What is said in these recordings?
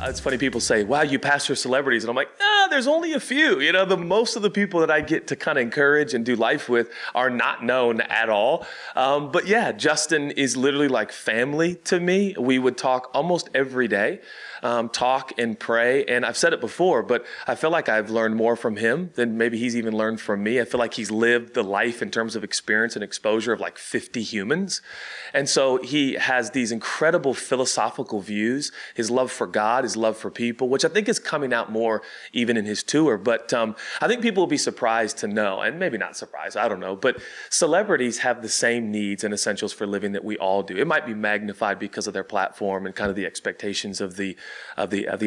It's funny, people say, wow, you pastor celebrities. And I'm like, there's only a few. Most of the people that I get to kind of encourage and do life with are not known at all. But yeah, Justin is literally like family to me. We would talk almost every day, talk and pray. And I've said it before, but I feel like I've learned more from him than maybe he's even learned from me. I feel like he's lived the life in terms of experience and exposure of like 50 humans. And so he has these incredible philosophical views, his love for God, his love for people, which I think is coming out more even in his tour. But I think people will be surprised to know, and maybe not surprised, I don't know, but celebrities have the same needs and essentials for living that we all do. It might be magnified because of their platform and kind of the expectations of the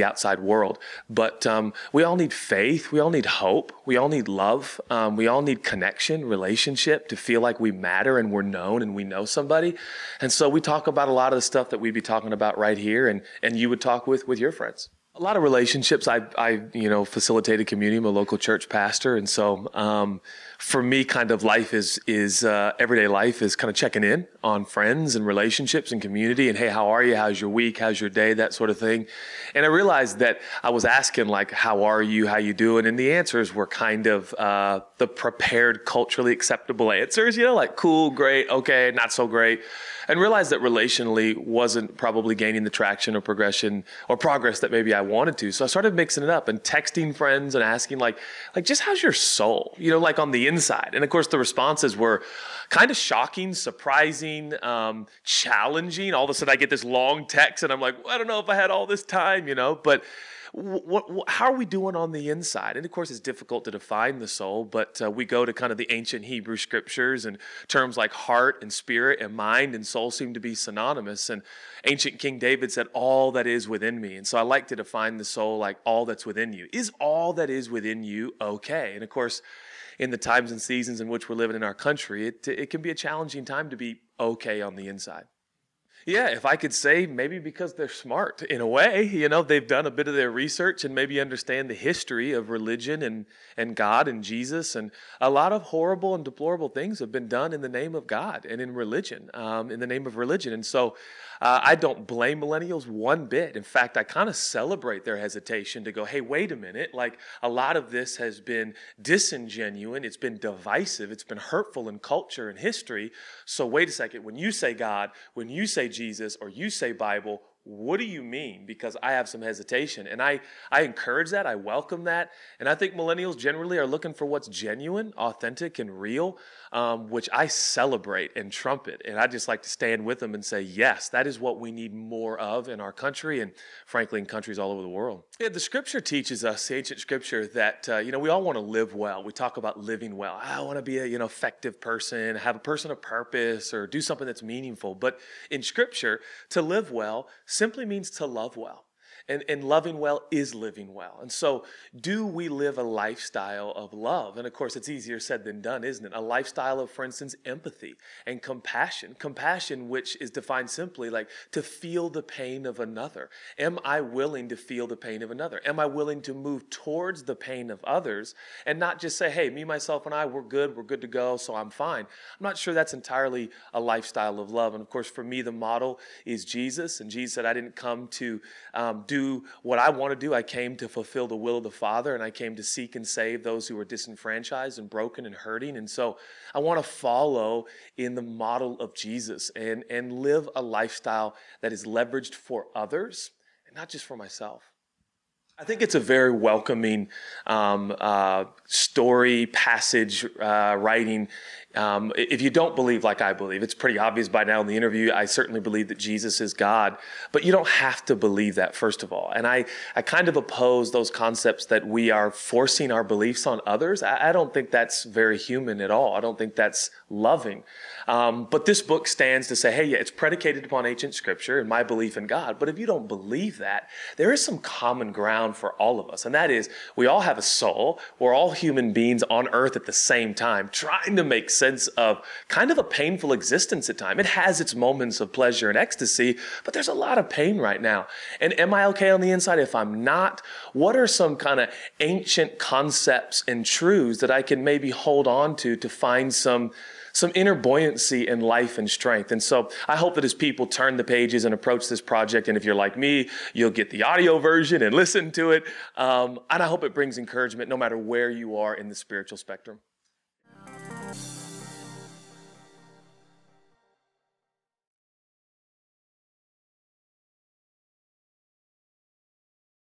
outside world. But we all need faith. We all need hope. We all need love. We all need connection, relationship to feel like we matter and we're known and we know somebody. And so we talk about a lot of the stuff that we'd be talking about right here, and you would talk with your friends. A lot of relationships. I facilitated community. I'm a local church pastor. And so for me, kind of life is everyday life is kind of checking in on friends and relationships and community. And hey, how are you? How's your week? How's your day? That sort of thing. And I realized that I was asking like, how are you? How you doing? And the answers were kind of the prepared, culturally acceptable answers, like cool, great, okay, not so great. And realized that relationally wasn't probably gaining the traction or progression or progress that maybe I wanted to. So I started mixing it up and texting friends and asking like just how's your soul, like on the inside. And of course the responses were kind of shocking, surprising, challenging. All of a sudden I get this long text and I'm like, well, I don't know if I had all this time, but how are we doing on the inside? And of course, it's difficult to define the soul, but we go to kind of the ancient Hebrew scriptures, and terms like heart and spirit and mind and soul seem to be synonymous. And ancient King David said, all that is within me. And so I like to define the soul like all that's within you. Is all that is within you okay? And of course, in the times and seasons in which we're living in our country, it can be a challenging time to be okay on the inside. Yeah, if I could say, maybe because they're smart in a way, they've done a bit of their research and maybe understand the history of religion and God and Jesus. And a lot of horrible and deplorable things have been done in the name of God and in religion, in the name of religion. And so I don't blame millennials one bit. In fact, I kind of celebrate their hesitation to go, hey, wait a minute. Like a lot of this has been disingenuous. It's been divisive. It's been hurtful in culture and history. So wait a second. When you say God, when you say Jesus, or you say Bible, what do you mean? Because I have some hesitation. And I encourage that. I welcome that. And I think millennials generally are looking for what's genuine, authentic, and real, which I celebrate and trumpet. And I just like to stand with them and say, yes, that is what we need more of in our country and frankly in countries all over the world. Yeah, the scripture teaches us, the ancient scripture, that we all want to live well. We talk about living well. I want to be a effective person, have a person of purpose, or do something that's meaningful. But in scripture, to live well simply means to love well. And loving well is living well. And so do we live a lifestyle of love? And of course, it's easier said than done, isn't it? A lifestyle of, for instance, empathy and compassion. Compassion, which is defined simply like to feel the pain of another. Am I willing to feel the pain of another? Am I willing to move towards the pain of others and not just say, hey, me, myself, and I, we're good to go, so I'm fine. I'm not sure that's entirely a lifestyle of love. And of course, for me, the model is Jesus. And Jesus said, I didn't come to do what I want to do. I came to fulfill the will of the Father, and I came to seek and save those who were disenfranchised and broken and hurting. And so I want to follow in the model of Jesus and live a lifestyle that is leveraged for others and not just for myself. I think it's a very welcoming story, passage, writing. If you don't believe like I believe, it's pretty obvious by now in the interview, I certainly believe that Jesus is God, but you don't have to believe that, first of all. And I kind of oppose those concepts that we are forcing our beliefs on others. I don't think that's very human at all. I don't think that's loving. But this book stands to say, hey, yeah, it's predicated upon ancient scripture and my belief in God. But if you don't believe that, there is some common ground profound for all of us. And that is, we all have a soul. We're all human beings on earth at the same time, trying to make sense of kind of a painful existence at times. It has its moments of pleasure and ecstasy, but there's a lot of pain right now. And am I okay on the inside? If I'm not, what are some kind of ancient concepts and truths that I can maybe hold on to find some inner buoyancy in life and strength? And so I hope that as people turn the pages and approach this project, and if you're like me, you'll get the audio version and listen to it. And I hope it brings encouragement no matter where you are in the spiritual spectrum.